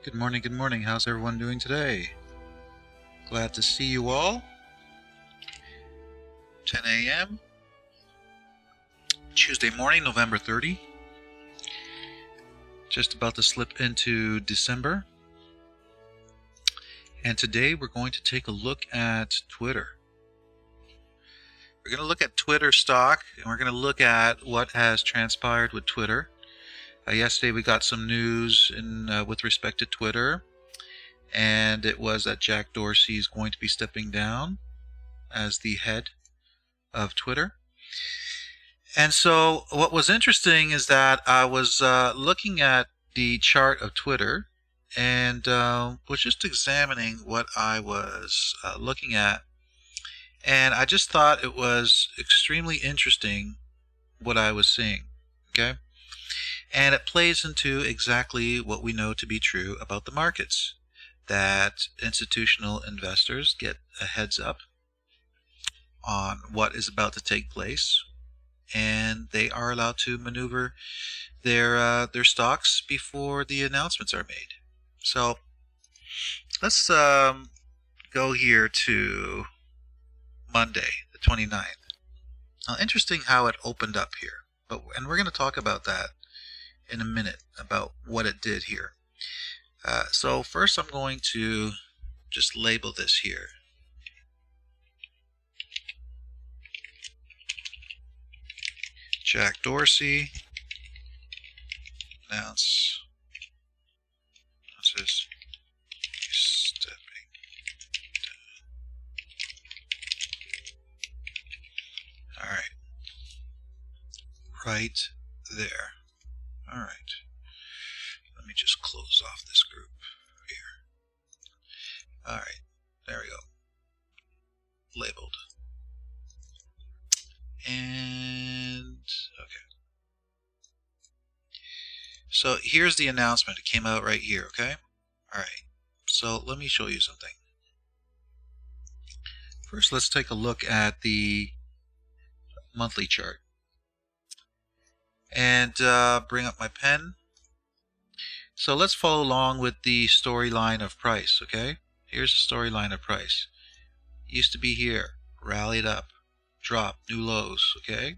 Good morning. How's everyone doing today? Glad to see you all. 10 a.m. Tuesday morning, November 30. Just about to slip into December. And today we're going to take a look at Twitter. We're going to look at Twitter stock, and we're going to look at what has transpired with Twitter. Yesterday we got some news with respect to Twitter, and it was that Jack Dorsey is going to be stepping down as the head of Twitter. And so what was interesting is that I was looking at the chart of Twitter and was just examining what I was looking at, and I just thought it was extremely interesting what I was seeing. Okay. And it plays into exactly what we know to be true about the markets, that institutional investors get a heads up on what is about to take place, and they are allowed to maneuver their stocks before the announcements are made. So let's go here to Monday, the 29th. Now, interesting how it opened up here, and we're going to talk about that in a minute, about what it did here. So first I'm going to just label this here. Jack Dorsey announces stepping down. All right. Right there. All right. Let me just close off this group here. All right. There we go. Labeled. And okay. So here's the announcement. It came out right here, okay? All right. So let me show you something. First, let's take a look at the monthly chart. And bring up my pen. So let's follow along with the storyline of price, okay? Here's the storyline of price. Used to be here, rallied up, dropped, new lows, okay?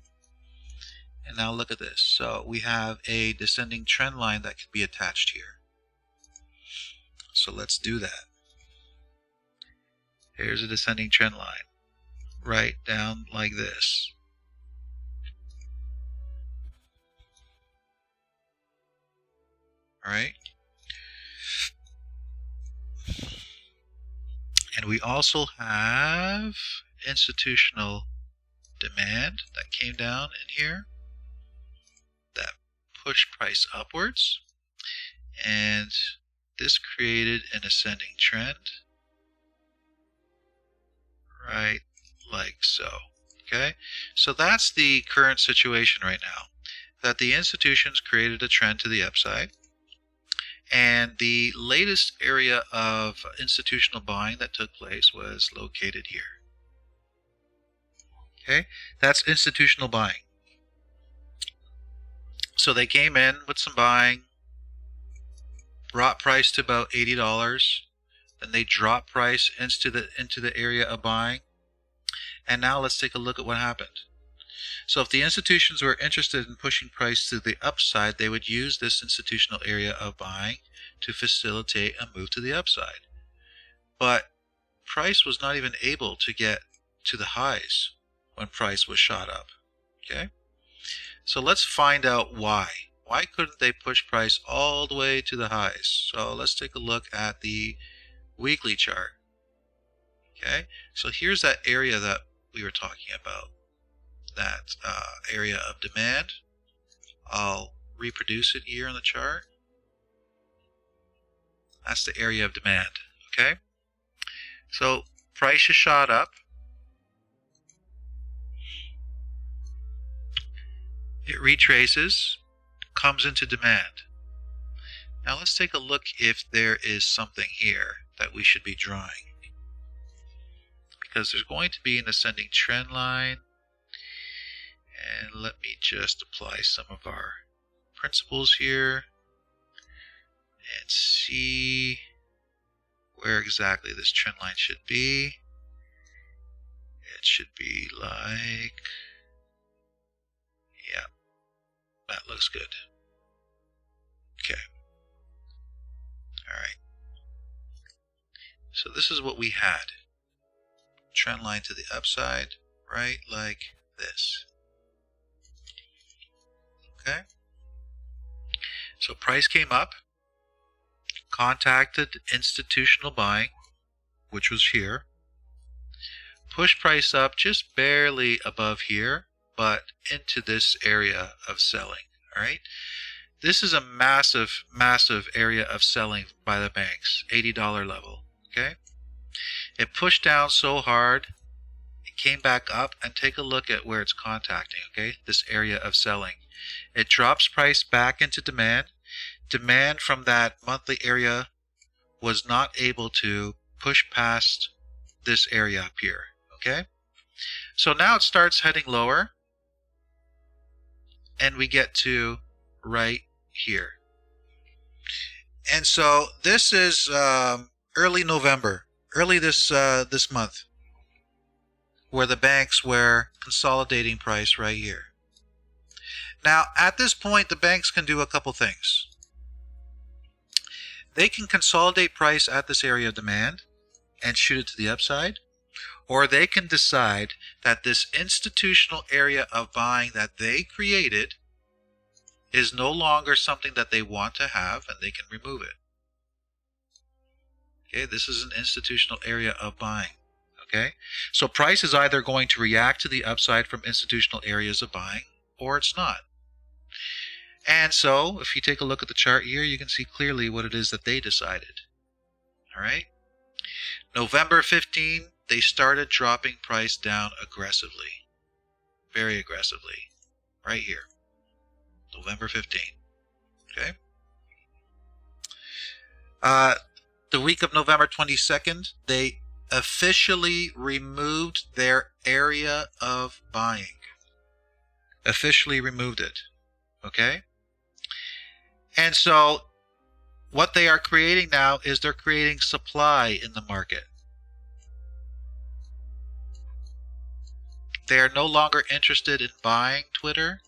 And now look at this. So we have a descending trend line that could be attached here. So let's do that. Here's a descending trend line, right down like this. All right. And we also have institutional demand that came down in here that pushed price upwards, and this created an ascending trend right like so. Okay, so that's the current situation right now, that the institutions created a trend to the upside. And the latest area of institutional buying that took place was located here. Okay, that's institutional buying. So they came in with some buying, brought price to about $80, then they dropped price into the area of buying. And now let's take a look at what happened. So if the institutions were interested in pushing price to the upside, they would use this institutional area of buying to facilitate a move to the upside. But price was not even able to get to the highs when price was shot up. Okay? So let's find out why. Why couldn't they push price all the way to the highs? So let's take a look at the weekly chart. Okay? So here's that area that we were talking about. That area of demand. I'll reproduce it here on the chart. That's the area of demand. Okay, so price is shot up. It retraces, comes into demand. Now let's take a look if there is something here that we should be drawing, because there's going to be an ascending trend line. And let me just apply some of our principles here and see see where exactly this trend line should be. It should be like, yeah, that looks good. Okay. All right. So this is what we had. Trend line to the upside, right, like this. Okay. So price came up, contacted institutional buying, which was here. Push price up just barely above here, but into this area of selling. All right. This is a massive, massive area of selling by the banks, $80 level. Okay. It pushed down so hard, it came back up, and take a look at where it's contacting. Okay. This area of selling. It drops price back into demand. Demand from that monthly area was not able to push past this area up here. Okay, so now it starts heading lower, and we get to right here. And so this is early November, early this month, where the banks were consolidating price right here. Now, at this point, the banks can do a couple things. They can consolidate price at this area of demand and shoot it to the upside. Or they can decide that this institutional area of buying that they created is no longer something that they want to have, and they can remove it. Okay, this is an institutional area of buying. Okay, so price is either going to react to the upside from institutional areas of buying, or it's not. And so, if you take a look at the chart here, you can see clearly what it is that they decided. All right, November 15. They started dropping price down aggressively, very aggressively, right here, November 15. Okay. The week of November 22nd, they officially removed their area of buying. Officially removed it. Okay. And so what they are creating now is they're creating supply in the market. They are no longer interested in buying Twitter.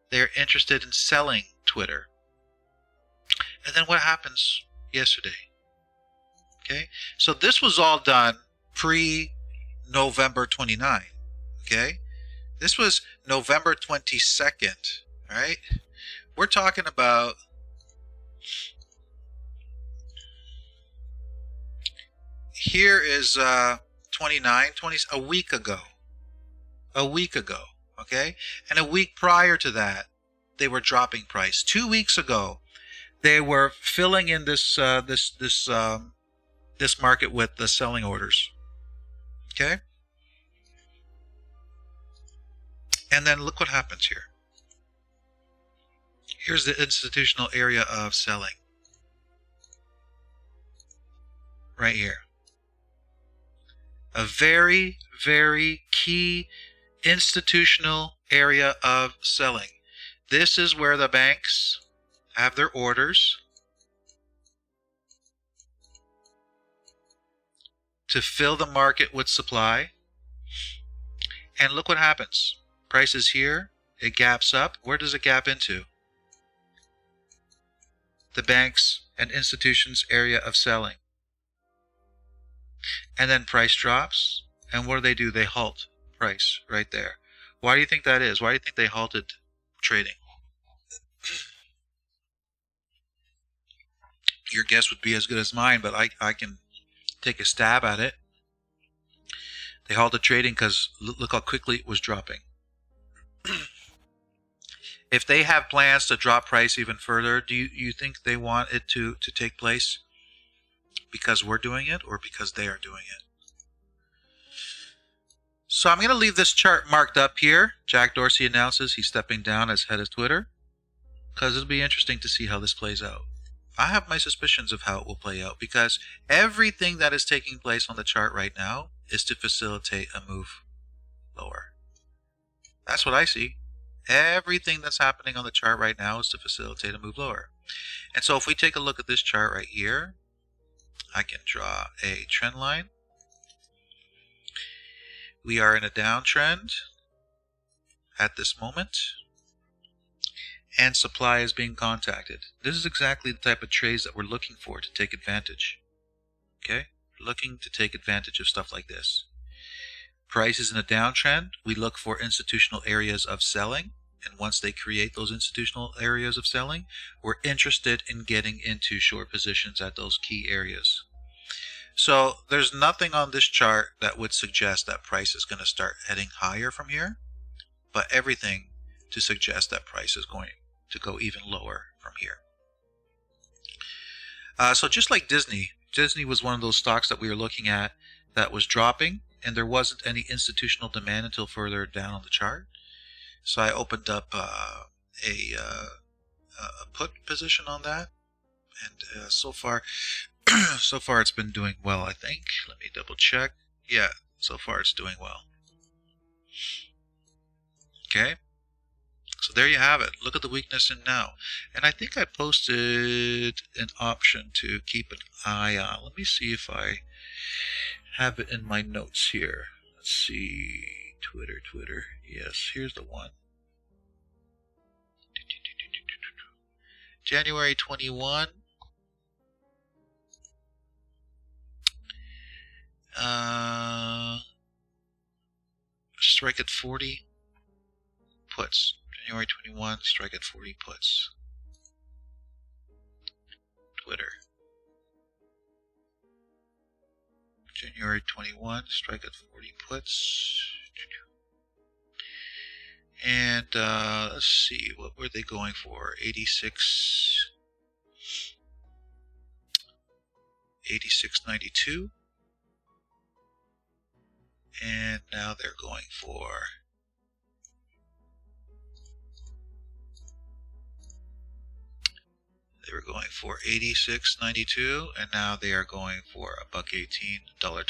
They're interested in selling Twitter. And then what happens yesterday? Okay, so this was all done pre-November 29. Okay, this was November 22nd. All right, we're talking about here is 29, 20, a week ago. A week ago, okay? And a week prior to that, they were dropping price. 2 weeks ago, they were filling in this market with the selling orders, okay? And then look what happens here. Here's the institutional area of selling, right here. A very, very key institutional area of selling. This is where the banks have their orders to fill the market with supply. And look what happens. Price is here. It gaps up. Where does it gap into? The banks and institutions area of selling. And then price drops. And what do? They halt price right there. Why do you think that is? Why do you think they halted trading? Your guess would be as good as mine, but I can take a stab at it. They halted trading because look how quickly it was dropping. If they have plans to drop price even further, do you think they want it to take place because we're doing it or because they are doing it? So I'm going to leave this chart marked up here. Jack Dorsey announces he's stepping down as head of Twitter because it'll be interesting to see how this plays out. I have my suspicions of how it will play out because everything that is taking place on the chart right now is to facilitate a move lower. That's what I see. Everything that's happening on the chart right now is to facilitate a move lower. And so if we take a look at this chart right here, I can draw a trend line. We are in a downtrend at this moment, and supply is being contacted. This is exactly the type of trades that we're looking for to take advantage. Okay? Looking to take advantage of stuff like this. Price is in a downtrend. We look for institutional areas of selling, and once they create those institutional areas of selling, we're interested in getting into short positions at those key areas. So there's nothing on this chart that would suggest that price is going to start heading higher from here, but everything to suggest that price is going to go even lower from here. So just like Disney was one of those stocks that we were looking at that was dropping, and there wasn't any institutional demand until further down on the chart. So I opened up a put position on that, and so far it's been doing well, I think. Let me double check. Yeah, so far it's doing well. Okay, so there you have it. Look at the weakness in now. And I think I posted an option to keep an eye on. Let me see if I have it in my notes here. Let's see. Twitter. Yes, here's the one. January 21. Strike at 40 puts. January 21, strike at 40 puts. Twitter. January 21, strike at 40 puts. And let's see, what were they going for? 86.92. And now they're going for they were going for 86.92, and now they are going for $1.18, $1.21.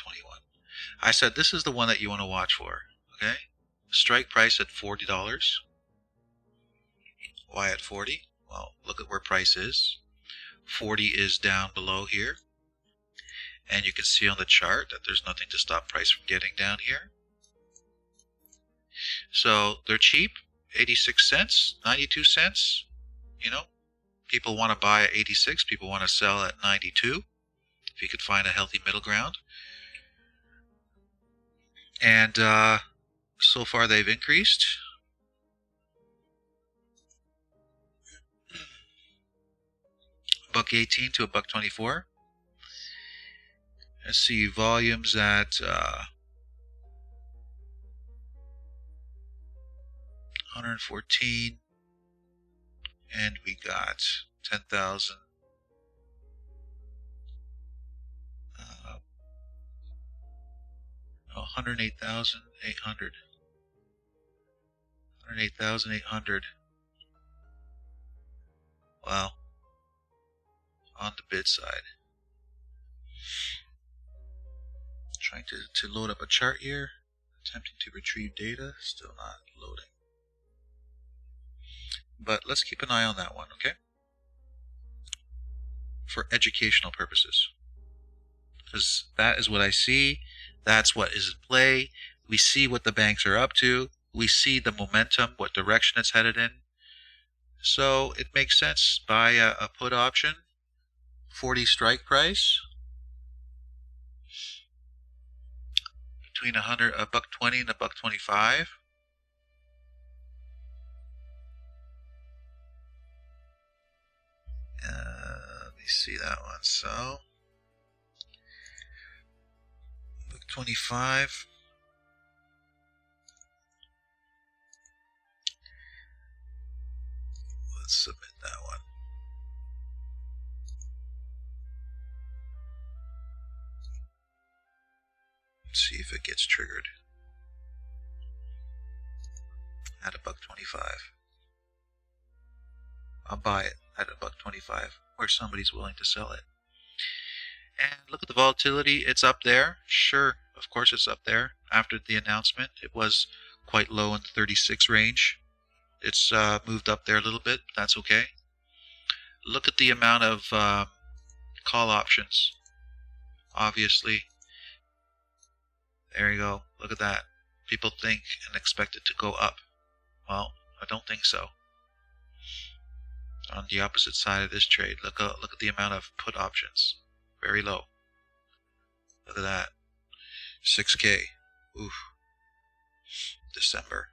I said this is the one that you want to watch for. Okay, strike price at $40. Why at 40? Well, look at where price is. 40 is down below here. And you can see on the chart that there's nothing to stop price from getting down here. So they're cheap, 86 cents, 92 cents. You know, people want to buy at 86, people want to sell at 92, if you could find a healthy middle ground. And so far they've increased. $1.18 to $1.24. Let's see, volumes at 114, and we got 10,000. 108,800. 108,800. Wow. On the bid side. Trying to load up a chart here. Attempting to retrieve data. Still not loading. But let's keep an eye on that one, okay? For educational purposes. Because that is what I see. That's what is in play. We see what the banks are up to. We see the momentum, what direction it's headed in. So it makes sense. Buy a put option. 40 strike price. Between $120 and $1.25. Let me see that one. So $1.25. Let's submit that one. Let's see if it gets triggered at $1.25. I'll buy it at $1.25 where somebody's willing to sell it. And look at the volatility. It's up there. Sure, of course it's up there. After the announcement, it was quite low in the 36 range. It's moved up there a little bit. That's okay. Look at the amount of call options. Obviously, there you go. Look at that. People think and expect it to go up. Well, I don't think so. On the opposite side of this trade, look at the amount of put options. Very low. Look at that. 6K. Oof. December.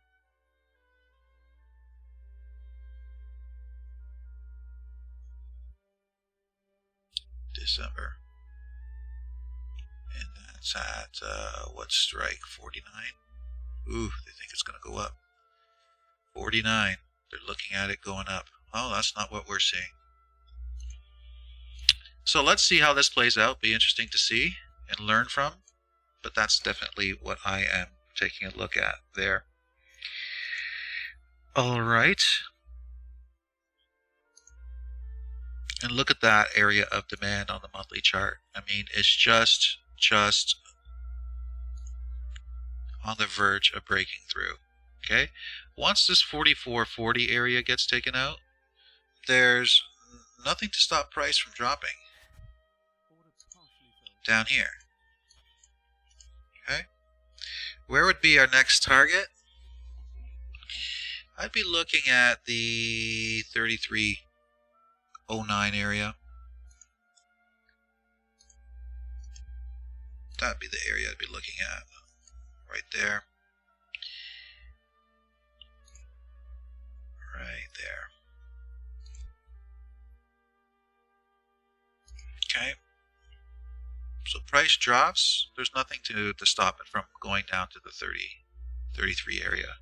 And that's at, what strike? 49? Ooh, they think it's going to go up. 49. They're looking at it going up. Oh, that's not what we're seeing. So let's see how this plays out. Be interesting to see and learn from. But that's definitely what I am taking a look at there. All right. And look at that area of demand on the monthly chart. I mean, it's just on the verge of breaking through. Okay? Once this 44.40 area gets taken out, there's nothing to stop price from dropping down here. Okay? Where would be our next target? I'd be looking at the 33.09 area. That'd be the area I'd be looking at. Right there. Right there. Okay. So price drops. There's nothing to stop it from going down to the 33 area.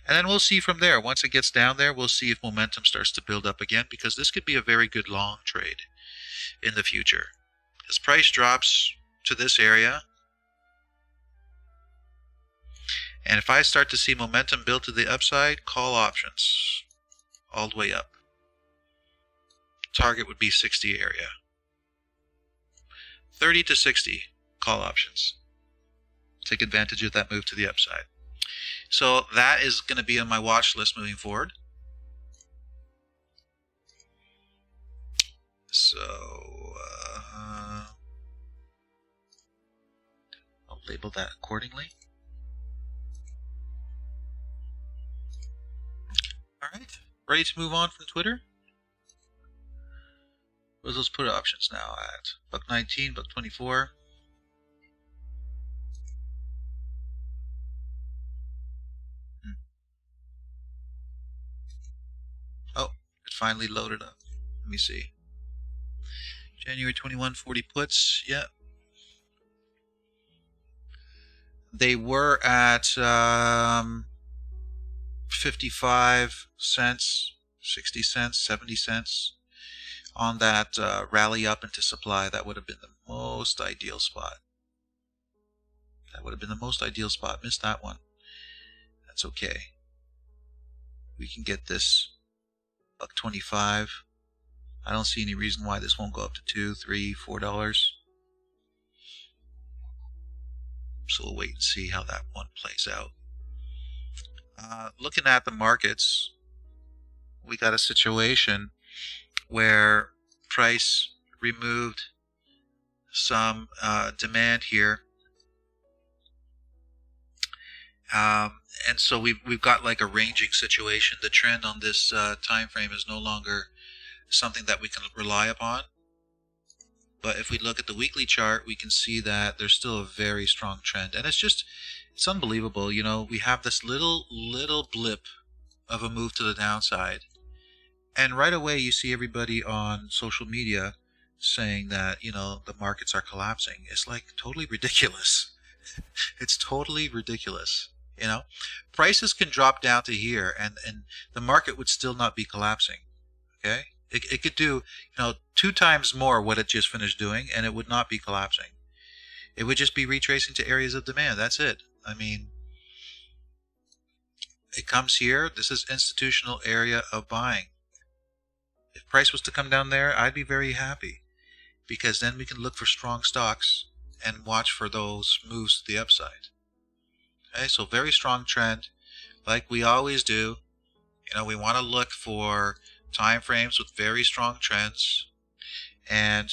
And then we'll see from there. Once it gets down there, we'll see if momentum starts to build up again, because this could be a very good long trade in the future. As price drops to this area, and if I start to see momentum build to the upside, call options all the way up. Target would be 60 area. 30 to 60 call options. Take advantage of that move to the upside. So that is going to be on my watch list moving forward. So I'll label that accordingly. All right, ready to move on from Twitter? What are those put options now at? $1.19, $1.24. Oh, it finally loaded up. Let me see. January 21, 40 puts. Yep. They were at 55 cents, 60 cents, 70 cents. On that rally up into supply. That would have been the most ideal spot. That would have been the most ideal spot. Missed that one. That's okay. We can get this $1.25. I don't see any reason why this won't go up to $2, $3, $4. So we'll wait and see how that one plays out. Looking at the markets, we got a situation where price removed some demand here. And so we've got like a ranging situation. The trend on this time frame is no longer something that we can rely upon. But if we look at the weekly chart, we can see that there's still a very strong trend. And it's unbelievable. You know, we have this little blip of a move to the downside. And right away you see everybody on social media saying that, you know, the markets are collapsing. It's like totally ridiculous. It's totally ridiculous. You know, prices can drop down to here and the market would still not be collapsing. Okay? It could do, you know, 2 times more what it just finished doing and it would not be collapsing. It would just be retracing to areas of demand. That's it. I mean, it comes here. This is institutional area of buying. If price was to come down there, I'd be very happy, because then we can look for strong stocks and watch for those moves to the upside. Okay, so very strong trend, like we always do. We want to look for time frames with very strong trends, and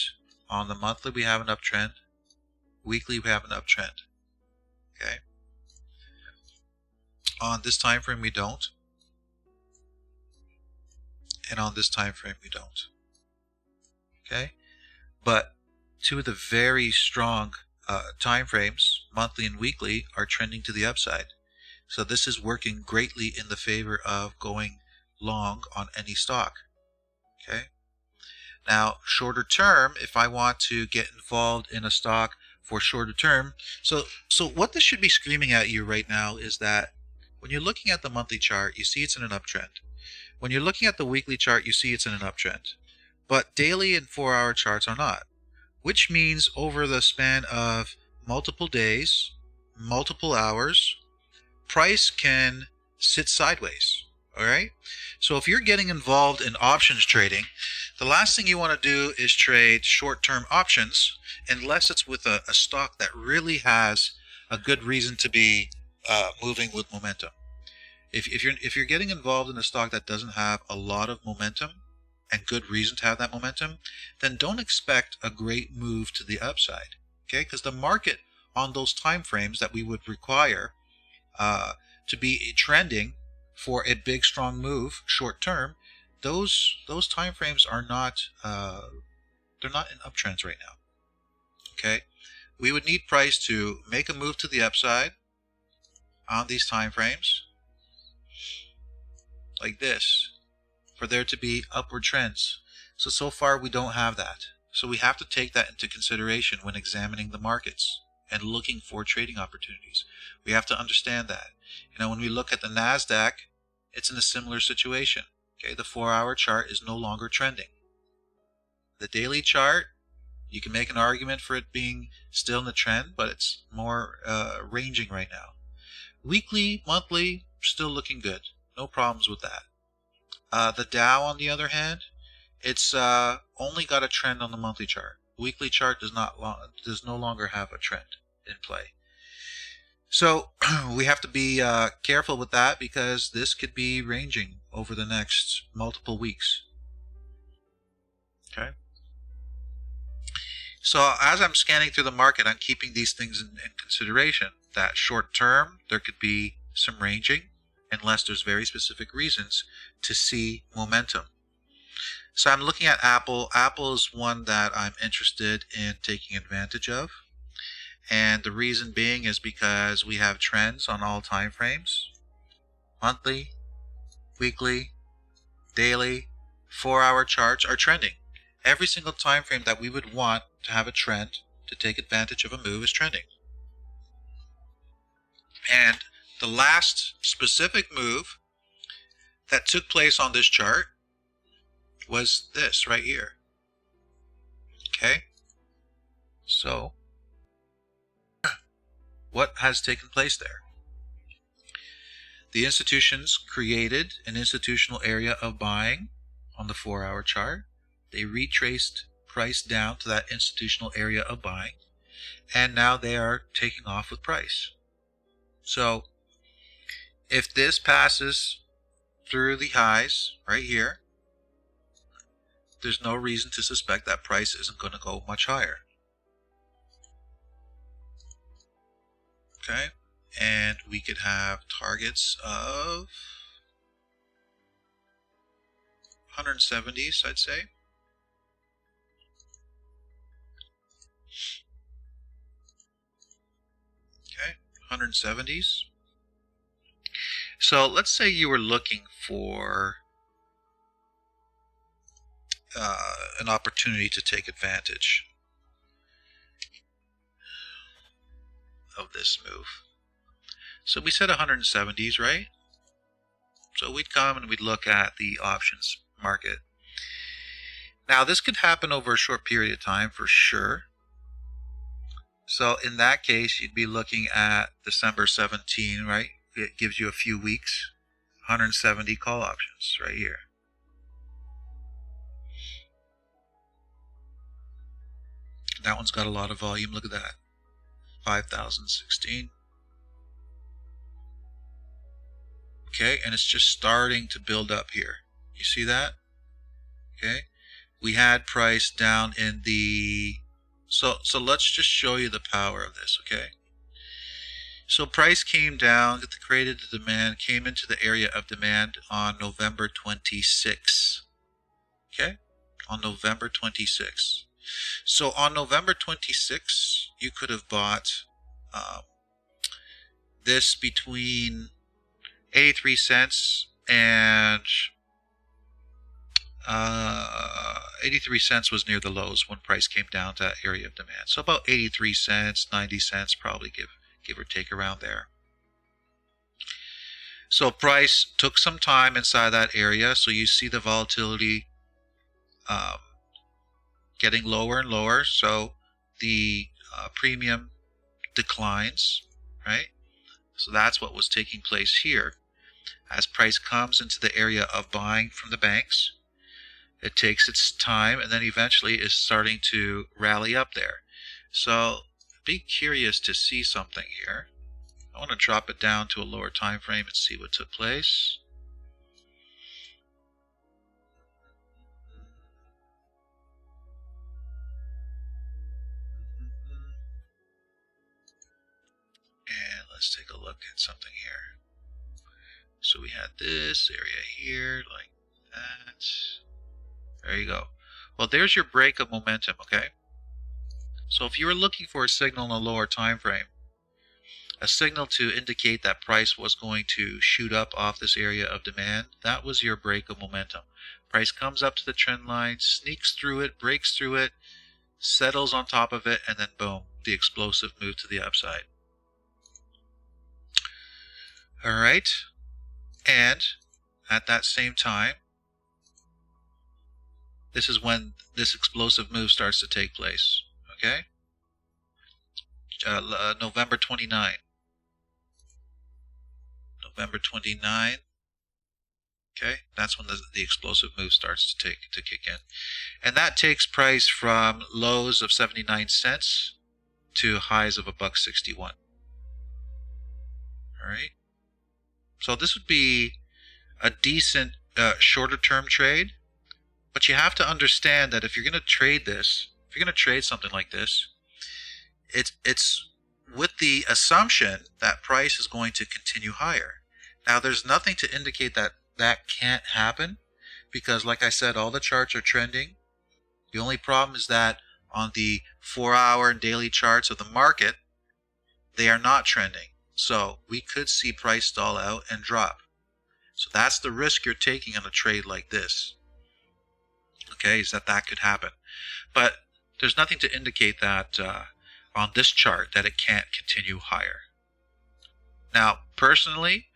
on the monthly we have an uptrend, weekly we have an uptrend. Okay. On this time frame we don't, and on this time frame we don't. Okay, but two of the very strong time frames, monthly and weekly, are trending to the upside. So this is working greatly in the favor of going long on any stock. Okay. Now, shorter term, if I want to get involved in a stock for shorter term, so what this should be screaming at you right now is that when you're looking at the monthly chart, you see it's in an uptrend. When you're looking at the weekly chart, you see it's in an uptrend. But daily and 4-hour charts are not, which means over the span of multiple days, multiple hours, price can sit sideways. All right. So if you're getting involved in options trading, the last thing you want to do is trade short-term options unless it's with a stock that really has a good reason to be moving with momentum. If you're getting involved in a stock that doesn't have a lot of momentum and good reason to have that momentum, then don't expect a great move to the upside. Okay, because the market on those time frames that we would require to be trending for a big strong move short term, those time frames are not they're not in uptrends right now. Okay, we would need price to make a move to the upside on these time frames like this for there to be upward trends. So far we don't have that. So we have to take that into consideration when examining the markets and looking for trading opportunities. We have to understand that. When we look at the NASDAQ, it's in a similar situation. Okay, the 4-hour chart is no longer trending. The daily chart, you can make an argument for it being still in the trend, but it's more ranging right now. Weekly, monthly, still looking good. No problems with that. The Dow, on the other hand, it's only got a trend on the monthly chart. Weekly chart does no longer have a trend in play. So we have to be careful with that because this could be ranging over the next multiple weeks. Okay. So as I'm scanning through the market, I'm keeping these things in consideration. That short term, there could be some ranging unless there's very specific reasons to see momentum. So I'm looking at Apple. Apple is one that I'm interested in taking advantage of. And the reason being is because we have trends on all time frames. Monthly, weekly, daily, 4-hour charts are trending. Every single time frame that we would want to have a trend to take advantage of a move is trending. And the last specific move that took place on this chart was this right here. Okay? So what has taken place there? The institutions created an institutional area of buying on the 4-hour chart. They retraced price down to that institutional area of buying, and now they are taking off with price. So if this passes through the highs right here, there's no reason to suspect that price isn't going to go much higher. Okay, and we could have targets of 170s, I'd say. Okay, 170s. So let's say you were looking for an opportunity to take advantage of this move. So we said 170s, right? So we'd come and we'd look at the options market. Now this could happen over a short period of time for sure. So in that case, you'd be looking at December 17, right? It gives you a few weeks. 170 call options right here. That one's got a lot of volume. Look at that. 5,016. Okay, and it's just starting to build up here. You see that? Okay, we had price down in the, so let's just show you the power of this. Okay, so price came down, created the demand, came into the area of demand on November 26. Okay, on November 26. So on November 26, you could have bought this between 83 cents and 83 cents was near the lows when price came down to that area of demand. So about 83 cents, 90 cents, probably give or take around there. So price took some time inside that area. So you see the volatility getting lower and lower. So the premium declines, right? So that's what was taking place here. As price comes into the area of buying from the banks, it takes its time and then eventually is starting to rally up there. So be curious to see something here. I want to drop it down to a lower time frame and see what took place. And let's take a look at something here. So we had this area here, like that. There you go. Well, there's your break of momentum, okay? So if you were looking for a signal in a lower time frame, a signal to indicate that price was going to shoot up off this area of demand, that was your break of momentum. Price comes up to the trend line, sneaks through it, breaks through it, settles on top of it, and then boom, the explosive move to the upside. All right, and at that same time, this is when this explosive move starts to take place. Okay, November 29. November 29. Okay, that's when the explosive move starts to kick in, and that takes price from lows of 79 cents to highs of $1.61. All right, so this would be a decent shorter term trade, but you have to understand that if you're going to trade this, if you're going to trade something like this, it's with the assumption that price is going to continue higher. Now, there's nothing to indicate that that can't happen because, like I said, all the charts are trending. The only problem is that on the 4-hour and daily charts of the market, they are not trending. So we could see price stall out and drop. So that's the risk you're taking on a trade like this. Okay, is that could happen. But there's nothing to indicate that on this chart that it can't continue higher. Now, personally,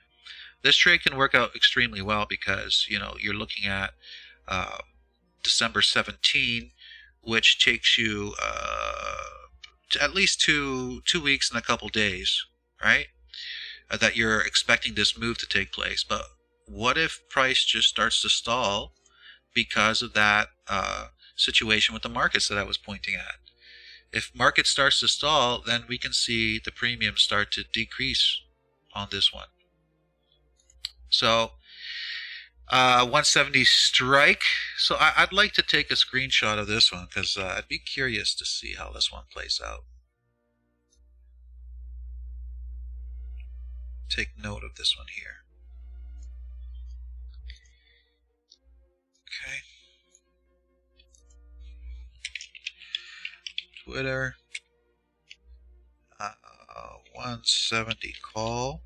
this trade can work out extremely well because, you know, you're looking at December 17, which takes you to at least two weeks and a couple days, right? That you're expecting this move to take place. But what if price just starts to stall because of that situation with the markets that I was pointing at? If market starts to stall, then we can see the premium start to decrease on this one. So 170 strike. So I'd like to take a screenshot of this one because I'd be curious to see how this one plays out. Take note of this one here. Okay. Twitter. 170 call.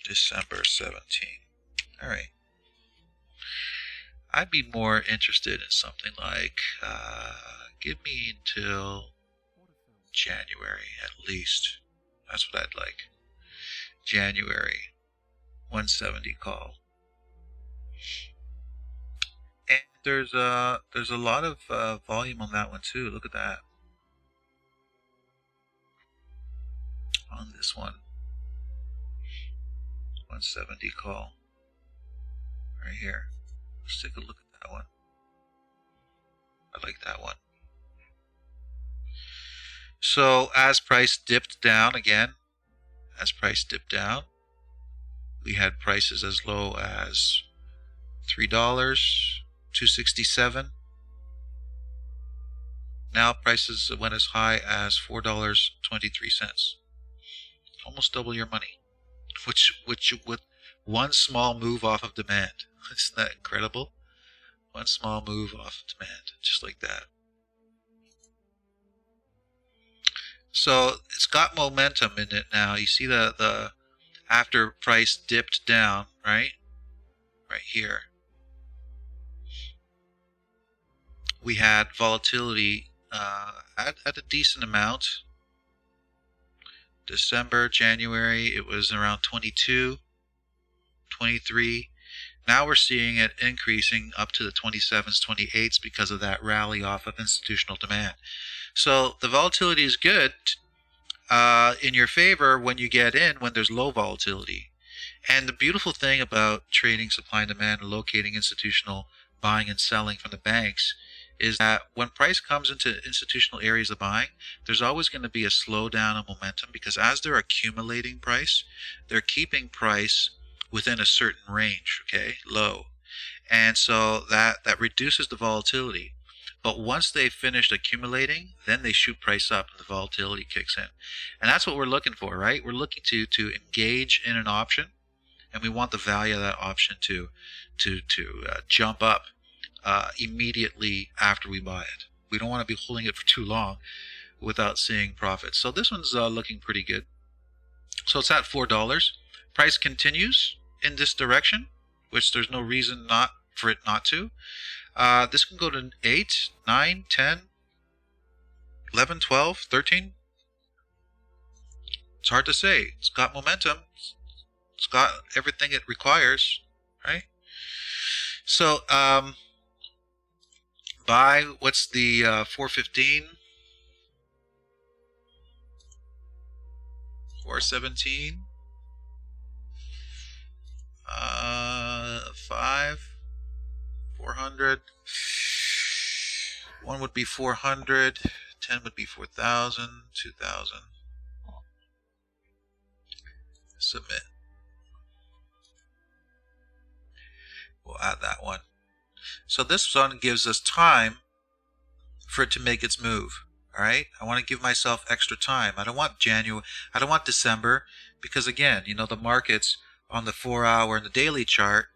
December 17. All right. I'd be more interested in something like, give me until January at least. That's what I'd like. January 170 call. And there's a lot of volume on that one too. Look at that. On this one. 170 call. Right here. Let's take a look at that one. I like that one. So as price dipped down again, as price dipped down, We had prices as low as $3, $2.67. Now prices went as high as $4.23. Almost double your money, which with one small move off of demand. Isn't that incredible? One small move off of demand, just like that. So it's got momentum in it now. You see the after price dipped down, right? Right here. We had volatility at a decent amount. December, January, it was around 22, 23. Now we're seeing it increasing up to the 27s, 28s because of that rally off of institutional demand. So the volatility is good in your favor when you get in when there's low volatility. And the beautiful thing about trading supply and demand and locating institutional buying and selling from the banks is that when price comes into institutional areas of buying, there's always going to be a slowdown of momentum, because as they're accumulating price, they're keeping price within a certain range, okay, low. And so that reduces the volatility. But once they've finished accumulating, then they shoot price up and the volatility kicks in. And that's what we're looking for, right? We're looking to engage in an option, and we want the value of that option to jump up immediately after we buy it. We don't want to be holding it for too long without seeing profits. So this one's looking pretty good. So it's at $4. Price continues in this direction, which there's no reason for it not to. This can go to 8, 9, 10, 11, 12, 13. It's hard to say. It's got momentum. It's got everything it requires, right? So buy, what's the 415? 417? 5? 400? 1 would be 400. 10 would be 4,000. 2,000. Submit. We'll add that one. So this one gives us time for it to make its move. All right, I want to give myself extra time. I don't want January. I don't want December, because again, you know, the markets on the 4-hour and the daily chart,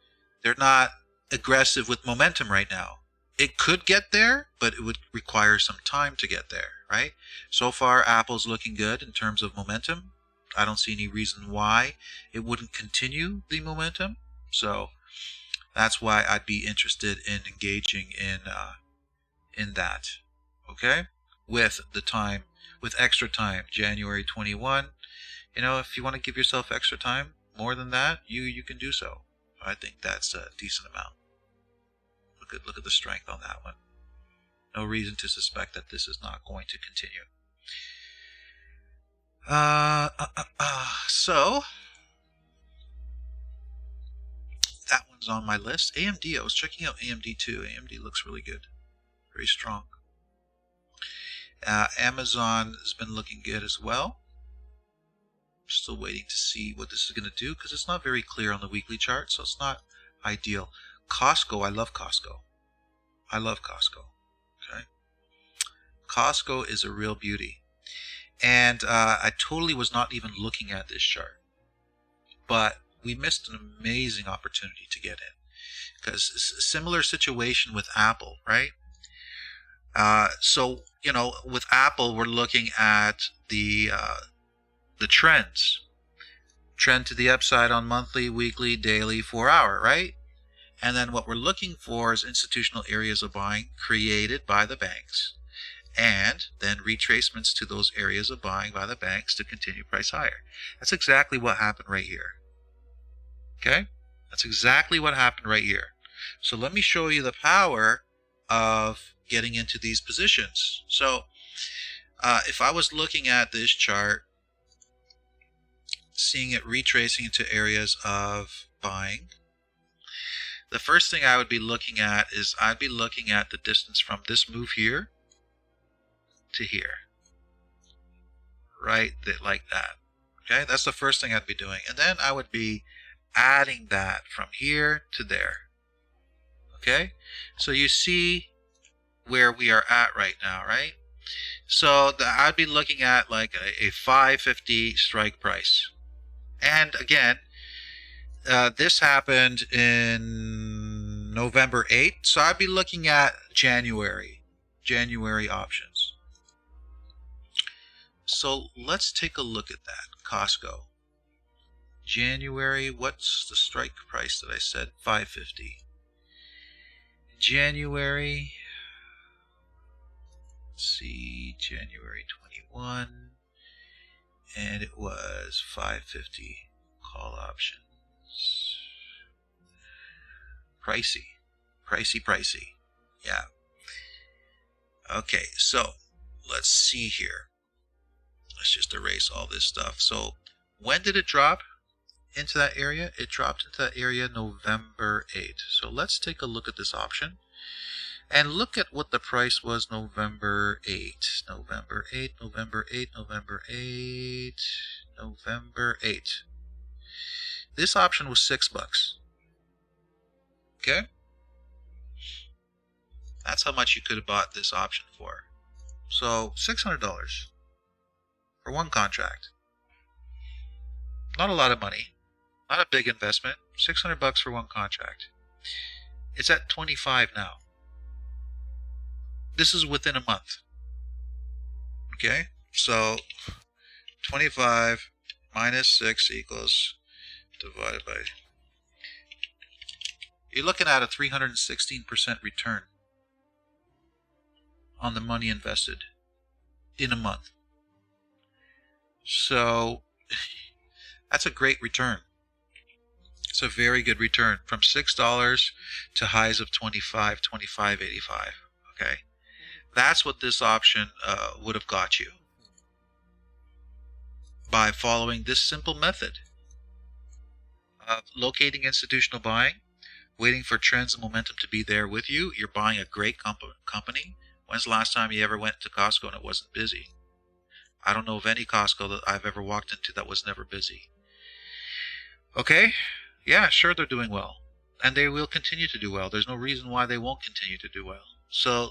they're not aggressive with momentum right now. It could get there, but it would require some time to get there, right? So far, Apple's looking good in terms of momentum. I don't see any reason why it wouldn't continue the momentum. So that's why I'd be interested in engaging in that, okay? With the time, with extra time, January 21. You know, if you want to give yourself extra time, more than that, you can do so. I think that's a decent amount. Look at the strength on that one. No reason to suspect that this is not going to continue. So that one's on my list. AMD, I was checking out AMD too. AMD looks really good, very strong. Amazon has been looking good as well. Still waiting to see what this is going to do, because it's not very clear on the weekly chart, so it's not ideal. Costco, I love Costco. I love Costco. Okay, Costco is a real beauty, and I totally was not even looking at this chart, but we missed an amazing opportunity to get in, because it's a similar situation with Apple, right? So you know, with Apple, we're looking at the trends. Trend to the upside on monthly, weekly, daily, 4-hour, right? And then what we're looking for is institutional areas of buying created by the banks, and then retracements to those areas of buying by the banks to continue price higher. That's exactly what happened right here. Okay? That's exactly what happened right here. So let me show you the power of getting into these positions. So if I was looking at this chart, seeing it retracing into areas of buying, the first thing I would be looking at is I'd be looking at the distance from this move here to here, right? Like that. Okay, that's the first thing I'd be doing. And then I would be adding that from here to there. Okay, so you see where we are at right now, right? So I'd be looking at like a 550 strike price. And again, this happened in November 8th, so I'd be looking at January options. So let's take a look at that. Costco. January, what's the strike price that I said? 550. January, let's see, January 21, and it was 550 call options. Pricey. Yeah. Okay, so let's see here. Let's just erase all this stuff. So when did it drop into that area? It dropped into that area November 8th. So let's take a look at this option and look at what the price was November 8th. November 8th. This option was $6. Okay? That's how much you could have bought this option for. So $600 for one contract. Not a lot of money. Not a big investment. $600 for one contract. It's at 25 now. This is within a month. Okay? So 25 minus 6 equals divided by... You're looking at a 316% return on the money invested in a month. So that's a great return. It's a very good return from $6 to highs of 25, 25.85. Okay, that's what this option would have got you by following this simple method of locating institutional buying, waiting for trends and momentum to be there with you. You're buying a great company. When's the last time you ever went to Costco and it wasn't busy? I don't know of any Costco that I've ever walked into that was never busy. Okay? Yeah, sure, they're doing well. And they will continue to do well. There's no reason why they won't continue to do well. So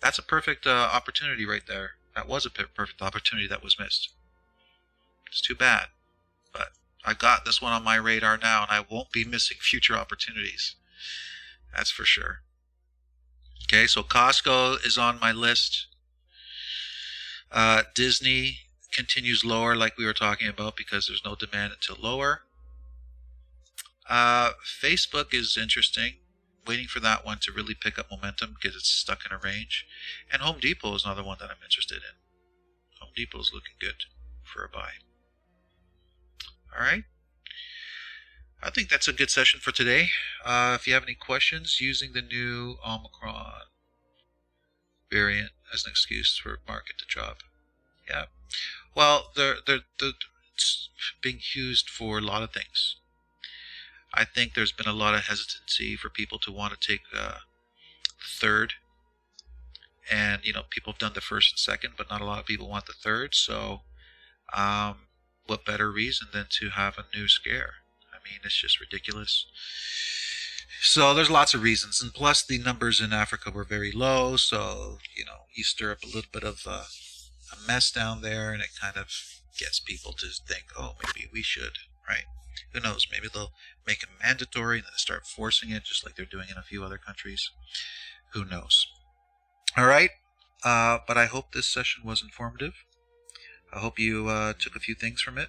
that's a perfect opportunity right there. That was a perfect opportunity that was missed. It's too bad. But I got this one on my radar now, and I won't be missing future opportunities. That's for sure. Okay, so Costco is on my list. Disney continues lower like we were talking about because there's no demand until lower. Facebook is interesting. Waiting for that one to really pick up momentum because it's stuck in a range. And Home Depot is another one that I'm interested in. Home Depot is looking good for a buy. Alright. I think that's a good session for today. If you have any questions using the new Omicron variant as an excuse for market to drop. Yeah. Well, it's being used for a lot of things. I think there's been a lot of hesitancy for people to want to take the third. And, people have done the first and second, but not a lot of people want the third. So, what better reason than to have a new scare? I mean, it's just ridiculous. So there's lots of reasons. And plus, the numbers in Africa were very low. So, you stir up a little bit of a mess down there, and it kind of gets people to think, oh, maybe we should, right? Who knows? Maybe they'll make it mandatory and then start forcing it, just like they're doing in a few other countries. Who knows? All right. But I hope this session was informative. I hope you took a few things from it.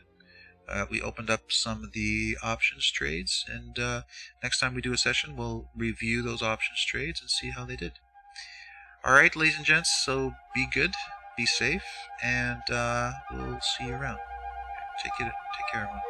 We opened up some of the options trades, and next time we do a session, we'll review those options trades and see how they did. All right, ladies and gents, so be good, be safe, and we'll see you around. Take care, everyone.